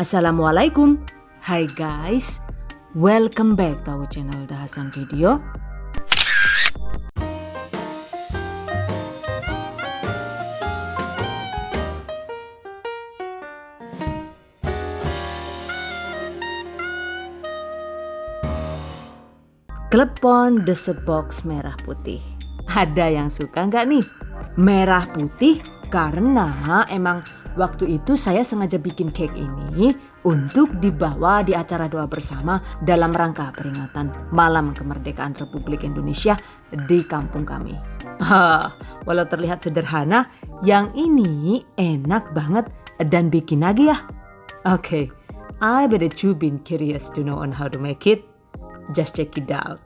Assalamualaikum. Hai guys, welcome back to our channel Dahasan Video. Klepon dessert box merah putih. Ada yang suka nggak nih? Merah putih karena emang waktu itu saya sengaja bikin cake ini untuk dibawa di acara doa bersama dalam rangka peringatan Malam Kemerdekaan Republik Indonesia di kampung kami. Walau terlihat sederhana, yang ini enak banget dan bikin lagi ya. Oke, I bet that you been curious to know on how to make it. Just check it out.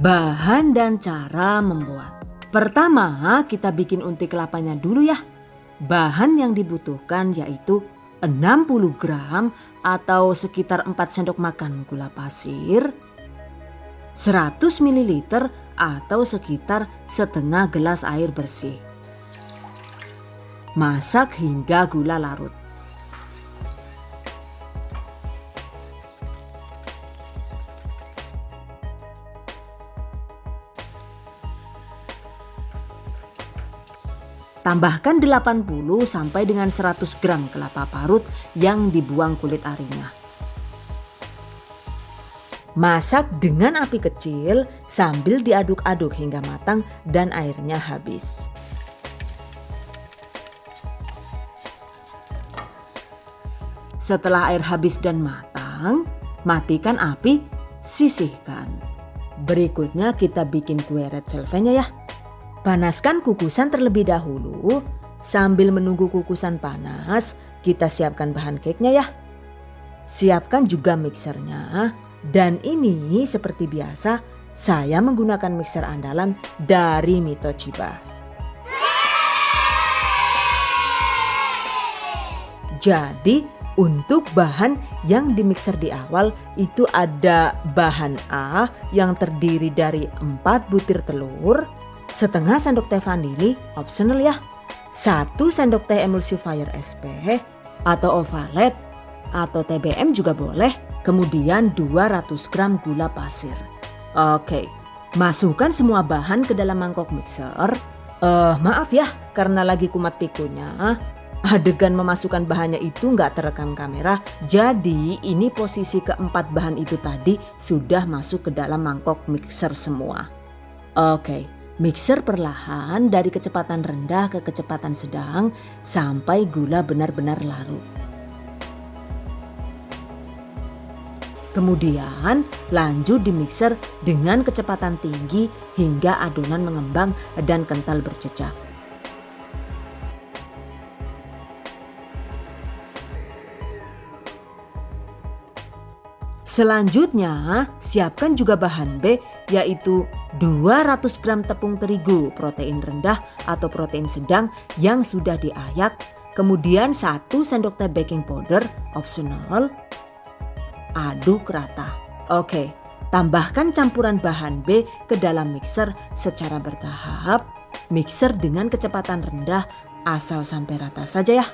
Bahan dan cara membuat. Pertama, kita bikin unti kelapanya dulu ya. Bahan yang dibutuhkan yaitu 60 gram atau sekitar 4 sendok makan gula pasir, 100 ml atau sekitar setengah gelas air bersih. Masak hingga gula larut. Tambahkan 80 sampai dengan 100 gram kelapa parut yang dibuang kulit arinya. Masak dengan api kecil sambil diaduk-aduk hingga matang dan airnya habis. Setelah air habis dan matang, matikan api, sisihkan. Berikutnya kita bikin kue red velvetnya ya. Panaskan kukusan terlebih dahulu. Sambil menunggu kukusan panas, kita siapkan bahan cake-nya ya. Siapkan juga mixernya. Dan ini seperti biasa, saya menggunakan mixer andalan dari Mitochiba. Jadi untuk bahan yang dimixer di awal itu ada bahan A yang terdiri dari 4 butir telur, setengah sendok teh vanili, optional ya, 1 sendok teh emulsifier SP atau ovalet atau TBM juga boleh, kemudian 200 gram gula pasir. Oke, masukkan semua bahan ke dalam mangkok mixer. Maaf ya, karena lagi kumat pikunya, adegan memasukkan bahannya itu nggak terekam kamera, jadi ini posisi keempat bahan itu tadi sudah masuk ke dalam mangkok mixer semua. Oke. Mixer perlahan dari kecepatan rendah ke kecepatan sedang sampai gula benar-benar larut. Kemudian lanjut di mixer dengan kecepatan tinggi hingga adonan mengembang dan kental berjejak. Selanjutnya, siapkan juga bahan B yaitu 200 gram tepung terigu protein rendah atau protein sedang yang sudah diayak, kemudian 1 sendok teh baking powder optional. Aduk rata. Oke, tambahkan campuran bahan B ke dalam mixer secara bertahap. Mixer dengan kecepatan rendah asal sampai rata saja ya.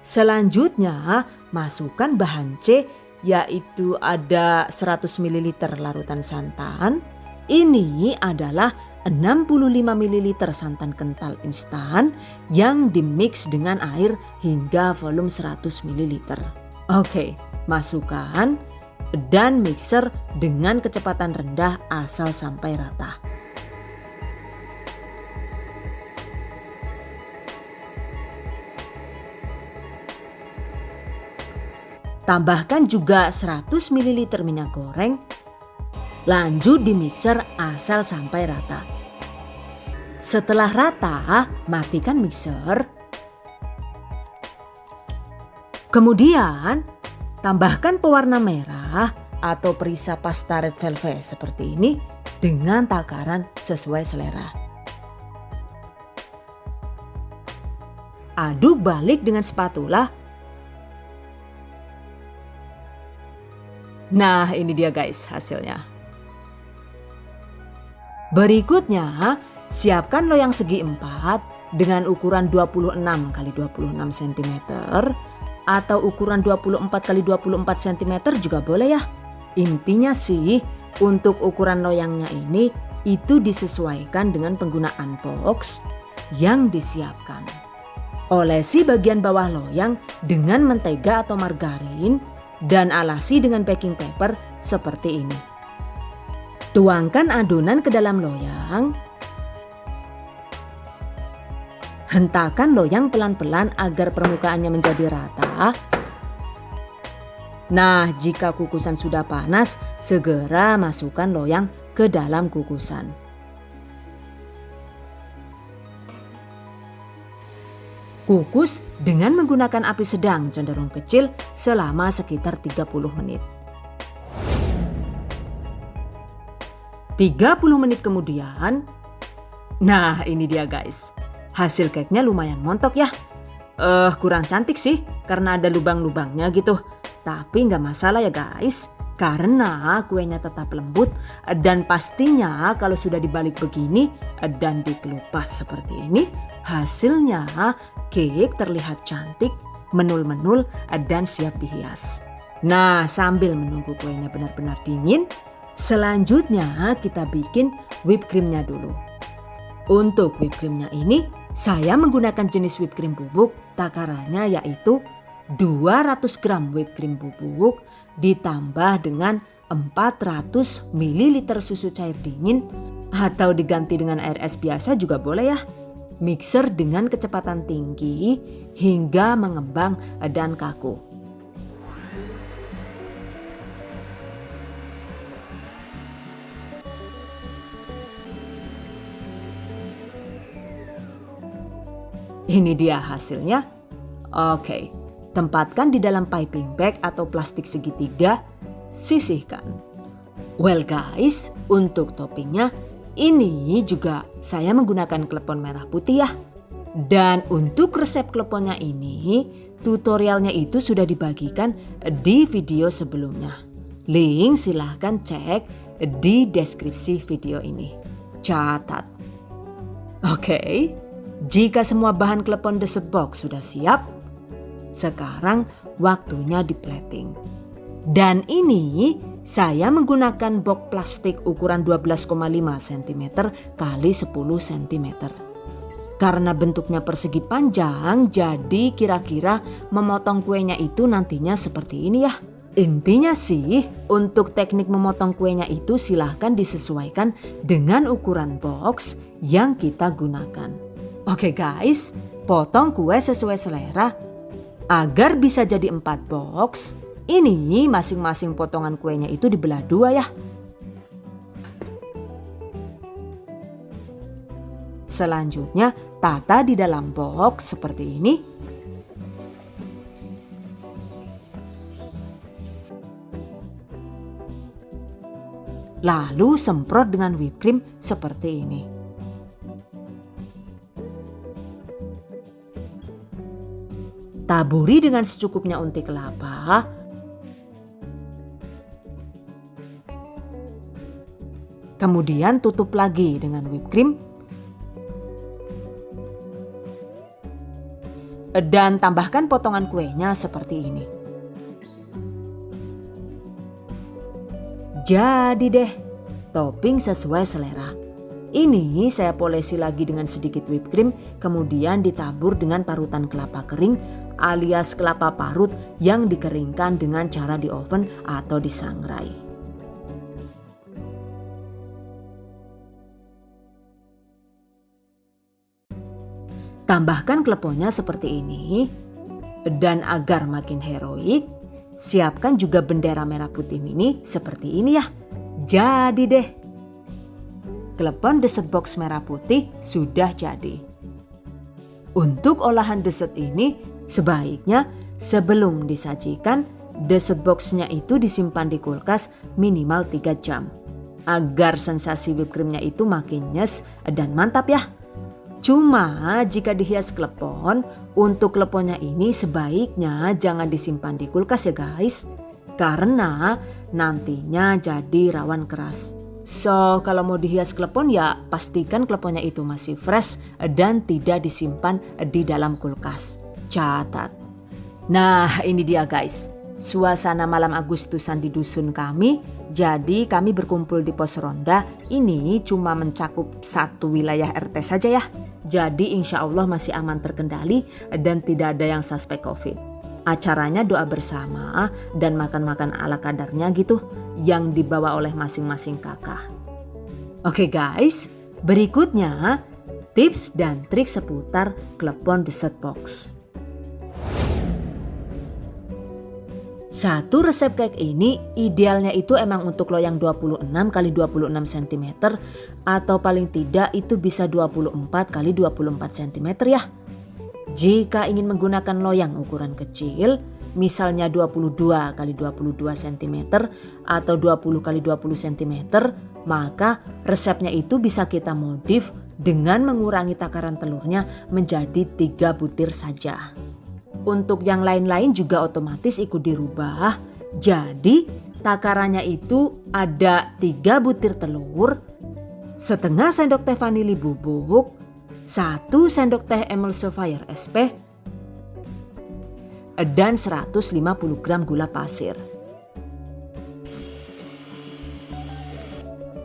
Selanjutnya, masukkan bahan C yaitu ada 100 ml larutan santan. Ini adalah 65 ml santan kental instan yang dimix dengan air hingga volume 100 ml. Oke, masukkan dan mixer dengan kecepatan rendah asal sampai rata. Tambahkan juga 100 ml minyak goreng. Lanjut di mixer asal sampai rata. Setelah rata, matikan mixer. Kemudian, tambahkan pewarna merah atau perisa pasta red velvet seperti ini dengan takaran sesuai selera. Aduk balik dengan spatula. Nah, ini dia guys hasilnya. Berikutnya, siapkan loyang segi 4 dengan ukuran 26 x 26 cm atau ukuran 24 x 24 cm juga boleh ya. Intinya sih untuk ukuran loyangnya ini itu disesuaikan dengan penggunaan box yang disiapkan. Olesi bagian bawah loyang dengan mentega atau margarin dan alasi dengan baking paper seperti ini. Tuangkan adonan ke dalam loyang. Hentakan loyang pelan-pelan agar permukaannya menjadi rata. Nah, jika kukusan sudah panas, segera masukkan loyang ke dalam kukusan. Kukus dengan menggunakan api sedang cenderung kecil selama sekitar 30 menit. 30 menit kemudian, nah ini dia guys. Hasil cake-nya lumayan montok ya. Kurang cantik sih karena ada lubang-lubangnya gitu. Tapi nggak masalah ya guys. Karena kuenya tetap lembut dan pastinya kalau sudah dibalik begini dan dikelupas seperti ini, hasilnya cake terlihat cantik, menul-menul dan siap dihias. Nah, sambil menunggu kuenya benar-benar dingin, selanjutnya kita bikin whipped cream-nya dulu. Untuk whipped cream-nya ini saya menggunakan jenis whipped cream bubuk, takarannya yaitu 200 gram whipped cream bubuk ditambah dengan 400 ml susu cair dingin atau diganti dengan air es biasa juga boleh ya. Mixer dengan kecepatan tinggi hingga mengembang dan kaku. Ini dia hasilnya. Oke, tempatkan di dalam piping bag atau plastik segitiga, sisihkan. Well guys, untuk toppingnya ini juga saya menggunakan klepon merah putih ya. Dan untuk resep kleponnya ini, tutorialnya itu sudah dibagikan di video sebelumnya. Link silahkan cek di deskripsi video ini. Catat. Oke, jika semua bahan klepon dessert box sudah siap, sekarang waktunya di plating. Dan ini saya menggunakan box plastik ukuran 12,5 cm x 10 cm. Karena bentuknya persegi panjang, jadi kira-kira memotong kuenya itu nantinya seperti ini ya. Intinya sih, untuk teknik memotong kuenya itu silahkan disesuaikan dengan ukuran box yang kita gunakan. Oke guys, potong kue sesuai selera. Agar bisa jadi 4 box, ini masing-masing potongan kuenya itu dibelah 2 ya. Selanjutnya tata di dalam box seperti ini. Lalu semprot dengan whipped cream seperti ini. Taburi dengan secukupnya unti kelapa. Kemudian tutup lagi dengan whipped cream. Dan tambahkan potongan kuenya seperti ini. Jadi deh, topping sesuai selera. Ini saya polesi lagi dengan sedikit whipped cream, kemudian ditabur dengan parutan kelapa kering alias kelapa parut yang dikeringkan dengan cara di oven atau disangrai. Tambahkan kleponnya seperti ini. Dan agar makin heroik, siapkan juga bendera merah putih mini seperti ini ya. Jadi deh, klepon dessert box merah putih sudah jadi. Untuk olahan dessert ini sebaiknya sebelum disajikan, dessert boxnya itu disimpan di kulkas minimal 3 jam. Agar sensasi whipped creamnya itu makin nyes dan mantap ya. Cuma jika dihias klepon, untuk kleponnya ini sebaiknya jangan disimpan di kulkas ya guys. Karena nantinya jadi rawan keras. So, kalau mau dihias klepon ya pastikan kleponnya itu masih fresh dan tidak disimpan di dalam kulkas. Catat. Nah, ini dia guys. Suasana malam Agustusan di dusun kami. Jadi kami berkumpul di pos ronda. Ini cuma mencakup satu wilayah RT saja ya. Jadi insya Allah masih aman terkendali dan tidak ada yang suspek COVID. Acaranya doa bersama dan makan-makan ala kadarnya gitu yang dibawa oleh masing-masing kakak. Oke guys, berikutnya tips dan trik seputar klepon dessert box. Satu resep cake ini idealnya itu emang untuk loyang 26 x 26 cm atau paling tidak itu bisa 24 x 24 cm ya. Jika ingin menggunakan loyang ukuran kecil, misalnya 22 x 22 cm atau 20 x 20 cm, maka resepnya itu bisa kita modif dengan mengurangi takaran telurnya menjadi 3 butir saja. Untuk yang lain-lain juga otomatis ikut dirubah. Jadi takarannya itu ada 3 butir telur, setengah sendok teh vanili bubuk, 1 sendok teh emulsifier SP, dan 150 gram gula pasir.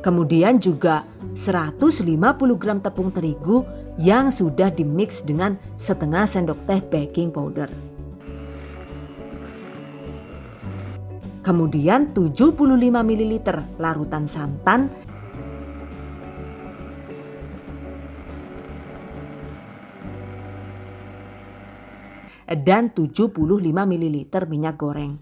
Kemudian juga 150 gram tepung terigu yang sudah dimix dengan setengah sendok teh baking powder. Kemudian 75 ml larutan santan dan 75 ml minyak goreng.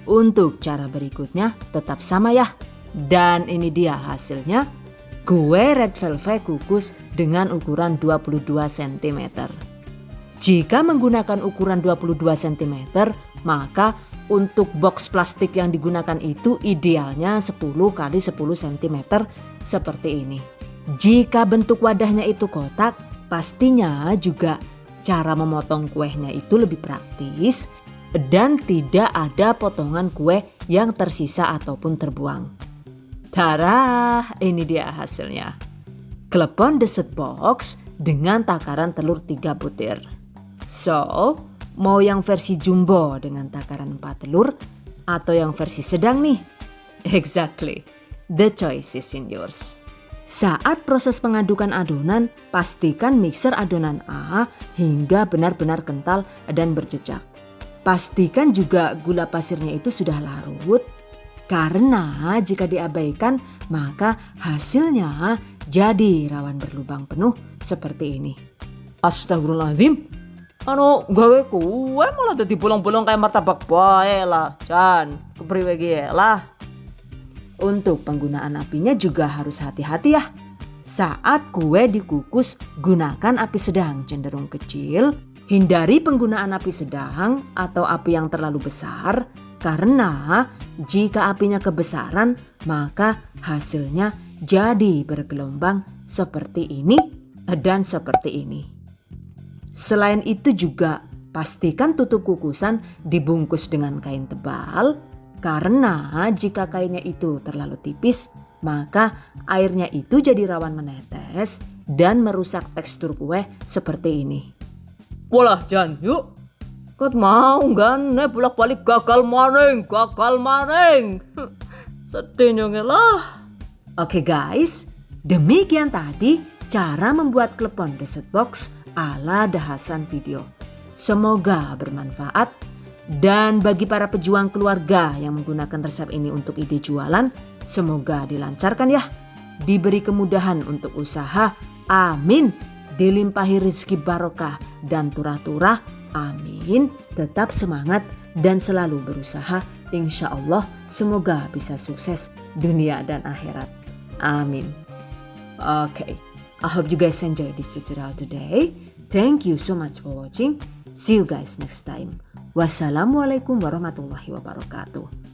Untuk cara berikutnya tetap sama ya. Dan ini dia hasilnya. Kue red velvet kukus dengan ukuran 22 cm. Jika menggunakan ukuran 22 cm, maka untuk box plastik yang digunakan itu idealnya 10 x 10 cm seperti ini. Jika bentuk wadahnya itu kotak, pastinya juga cara memotong kuenya itu lebih praktis dan tidak ada potongan kue yang tersisa ataupun terbuang. Tara, ini dia hasilnya. Klepon dessert box dengan takaran telur 3 butir. So, mau yang versi jumbo dengan takaran 4 telur atau yang versi sedang nih? Exactly, the choice is in yours. Saat proses pengadukan adonan, pastikan mixer adonan A hingga benar-benar kental dan berjejak. Pastikan juga gula pasirnya itu sudah larut, karena jika diabaikan maka hasilnya jadi rawan berlubang penuh seperti ini. Astagfirullahaladzim, gawe kue malah dadi bolong-bolong kayak martabak bae lah, Jan. Kepriwe ge lah. Untuk penggunaan apinya juga harus hati-hati ya. Saat kue dikukus, gunakan api sedang cenderung kecil. Hindari penggunaan api sedang atau api yang terlalu besar. Karena jika apinya kebesaran, maka hasilnya jadi bergelombang seperti ini dan seperti ini. Selain itu juga pastikan tutup kukusan dibungkus dengan kain tebal. Karena jika kainnya itu terlalu tipis, maka airnya itu jadi rawan menetes dan merusak tekstur kue seperti ini. Walah Jan, yuk. Kot mau kan bolak-balik gagal maning. Sedih lah. Oke guys, demikian tadi cara membuat klepon dessert box ala dahasan video. Semoga bermanfaat. Dan bagi para pejuang keluarga yang menggunakan resep ini untuk ide jualan, semoga dilancarkan ya. Diberi kemudahan untuk usaha, amin. Dilimpahi rezeki barokah dan turah-turah, amin. Tetap semangat dan selalu berusaha, insya Allah semoga bisa sukses dunia dan akhirat. Amin. Okay, I hope you guys enjoy this tutorial today. Thank you so much for watching. See you guys next time. Wassalamualaikum warahmatullahi wabarakatuh.